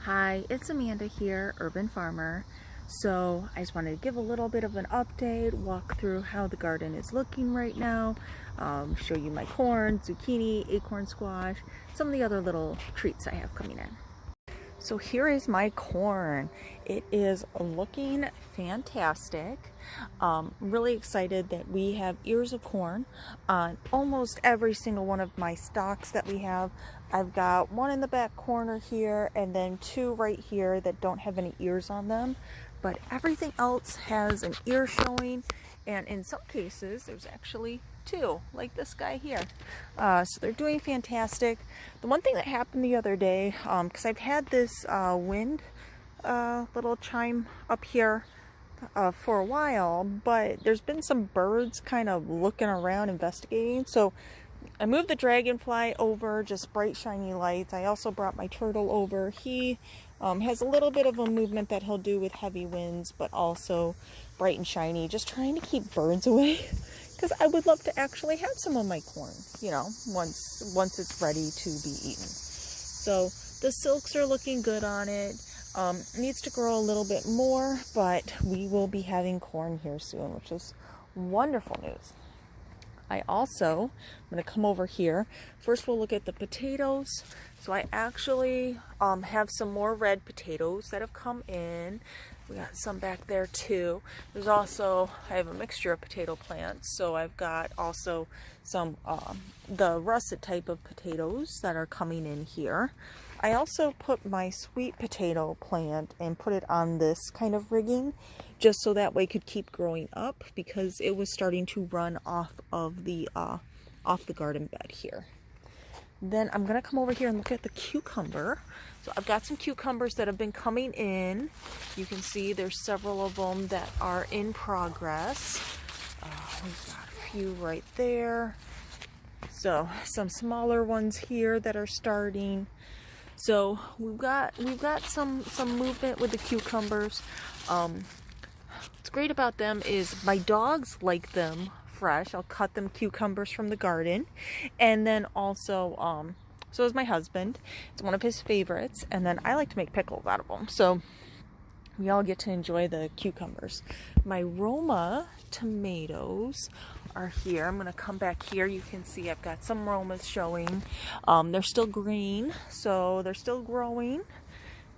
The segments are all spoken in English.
Hi, it's Amanda here, Urban Farmer. So I just wanted to give a little bit of an update, walk through how the garden is looking right now, show you my corn, zucchini, acorn squash, some of the other little treats I have coming in. So here is my corn. It is looking fantastic. Really excited that we have ears of corn on almost every single one of my stalks that we have. I've got one in the back corner here and then two right here that don't have any ears on them, but everything else has an ear showing, and in some cases there's actually two, like this guy here. So they're doing fantastic. The one thing that happened the other day, because I've had this wind little chime up here for a while, but there's been some birds kind of looking around investigating, so I moved the dragonfly over, just bright shiny lights. I also brought my turtle over. He has a little bit of a movement that he'll do with heavy winds, but also bright and shiny, just trying to keep birds away, because I would love to actually have some of my corn, you know, once it's ready to be eaten. So the silks are looking good on it. Needs to grow a little bit more, but we will be having corn here soon, which is wonderful news. I'm going to come over here. First we'll look at the potatoes. So I actually have some more red potatoes that have come in. We got some back there too. There's also, I have a mixture of potato plants. So I've got also some, the russet type of potatoes that are coming in here. I also put my sweet potato plant and put it on this kind of rigging, just so that way it could keep growing up, because it was starting to run off of the garden bed here. Then I'm gonna come over here and look at the cucumber. So I've got some cucumbers that have been coming in. You can see there's several of them that are in progress. We've got a few right there. So some smaller ones here that are starting. So we've got some movement with the cucumbers. What's great about them is my dogs like them fresh. I'll cut them cucumbers from the garden, and then also so is my husband. It's one of his favorites, and then I like to make pickles out of them. So we all get to enjoy the cucumbers. My Roma tomatoes are here. I'm going to come back here. You can see I've got some Romas showing. They're still green, so they're still growing.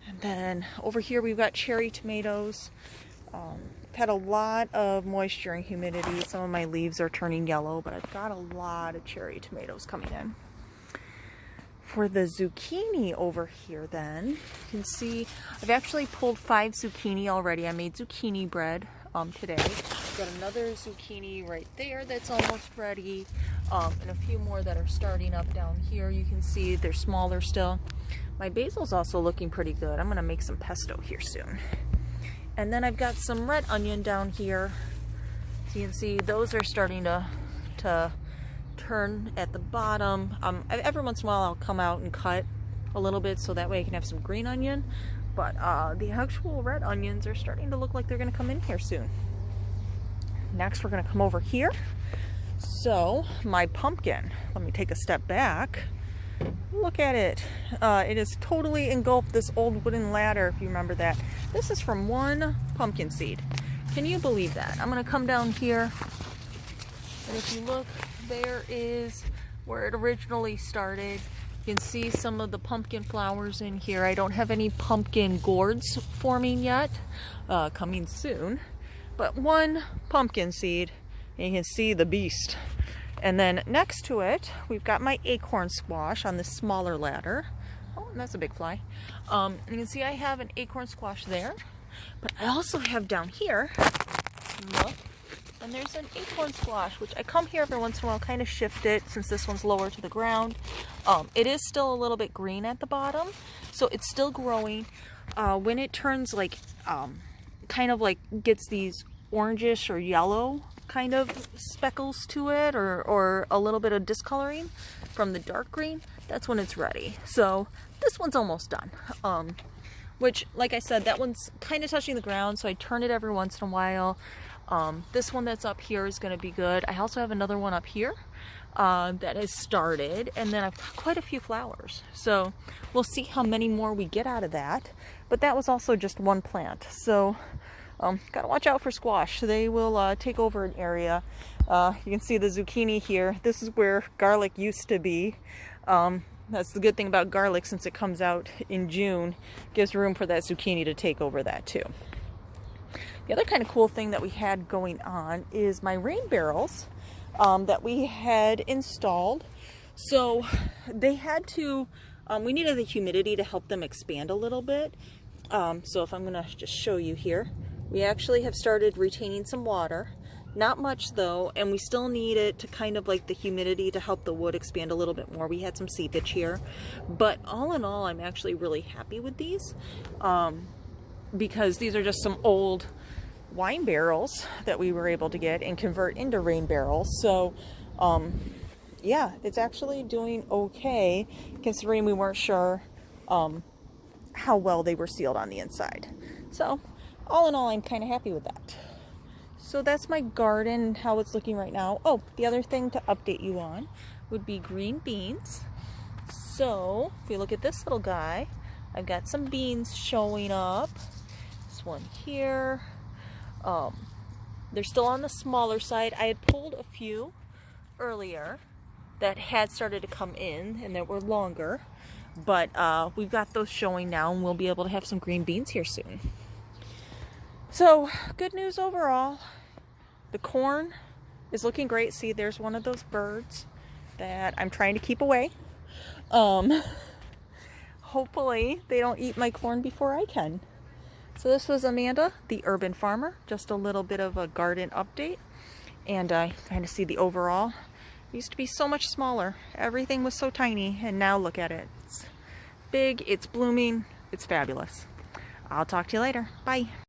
And then over here we've got cherry tomatoes. I've had a lot of moisture and humidity. Some of my leaves are turning yellow, but I've got a lot of cherry tomatoes coming in. For the zucchini over here then, you can see I've actually pulled 5 zucchini already. I made zucchini bread today. Got another zucchini right there that's almost ready, and a few more that are starting up down here. You can see they're smaller still. My basil's also looking pretty good. I'm gonna make some pesto here soon. And then I've got some red onion down here. So you can see those are starting to turn at the bottom. Every once in a while I'll come out and cut a little bit so that way I can have some green onion. But the actual red onions are starting to look like they're going to come in here soon. Next we're going to come over here. So my pumpkin, let me take a step back. Look at it. It is totally engulfed this old wooden ladder, if you remember that. This is from one pumpkin seed. Can you believe that? I'm going to come down here, and if you look, there is where it originally started. You can see some of the pumpkin flowers in here. I don't have any pumpkin gourds forming yet, coming soon, but one pumpkin seed, and you can see the beast. And then next to it, we've got my acorn squash on this smaller ladder. Oh, that's a big fly. You can see I have an acorn squash there, but I also have down here, look, and there's an acorn squash, which I come here every once in a while, kind of shift it since this one's lower to the ground. It is still a little bit green at the bottom, so it's still growing. When it turns like, kind of like gets these orangish or yellow kind of speckles to it, or a little bit of discoloring from the dark green, that's when it's ready. So this one's almost done. Which, like I said, that one's kind of touching the ground, so I turn it every once in a while. This one that's up here is going to be good. I also have another one up here that has started, and then I've got quite a few flowers. So we'll see how many more we get out of that. But that was also just one plant. So gotta watch out for squash. They will take over an area. You can see the zucchini here. This is where garlic used to be. That's the good thing about garlic, since it comes out in June, gives room for that zucchini to take over that too. The other kind of cool thing that we had going on is my rain barrels that we had installed. So they had to, we needed the humidity to help them expand a little bit. So if I'm gonna just show you here, we actually have started retaining some water. Not much though, and we still need it to kind of like the humidity to help the wood expand a little bit more. We had some seepage here, but all in all, I'm actually really happy with these because these are just some old wine barrels that we were able to get and convert into rain barrels. So yeah, it's actually doing okay considering we weren't sure how well they were sealed on the inside. So all in all, I'm kind of happy with that. So that's my garden, how it's looking right now. Oh, the other thing to update you on would be green beans. So if you look at this little guy, I've got some beans showing up. This one here. They're still on the smaller side. I had pulled a few earlier that had started to come in and that were longer. But we've got those showing now, and we'll be able to have some green beans here soon. So good news overall. The corn is looking great. See, there's one of those birds that I'm trying to keep away. Hopefully they don't eat my corn before I can. So this was Amanda, the urban farmer. Just a little bit of a garden update. And I kind of see the overall. It used to be so much smaller. Everything was so tiny, and now look at it. It's big, it's blooming, it's fabulous. I'll talk to you later. Bye.